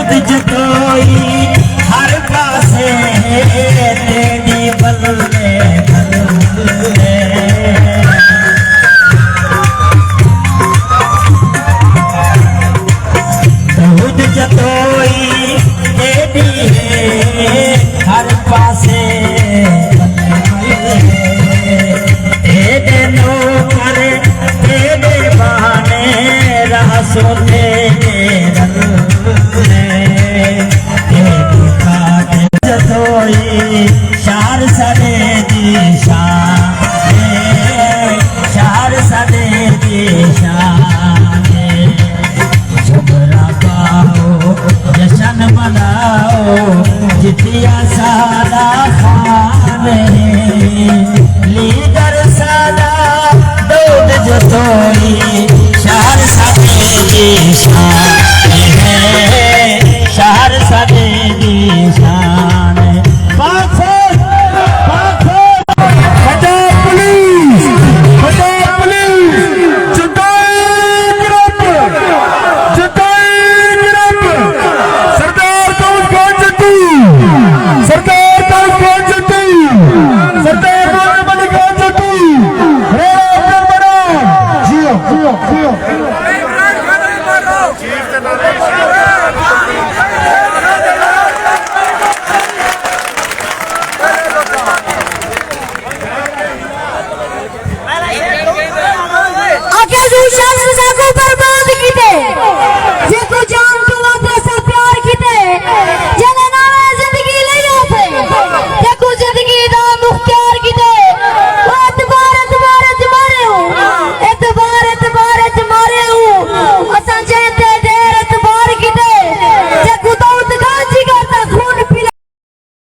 जतोई हर पासे तेरी बल्ले बल्ले दूध जतोई तेरी हर पासे तेरे नौकर तेरे बहाने रासो तेरे शार सदे दिशा शार सदे दिशा झुमरा गाओ जश्न मनाओ जितिया सादा खान लीडर सादा दूध जतोई शार सदे दिशा शार सदे दिशा Oke, sukses, bisa aku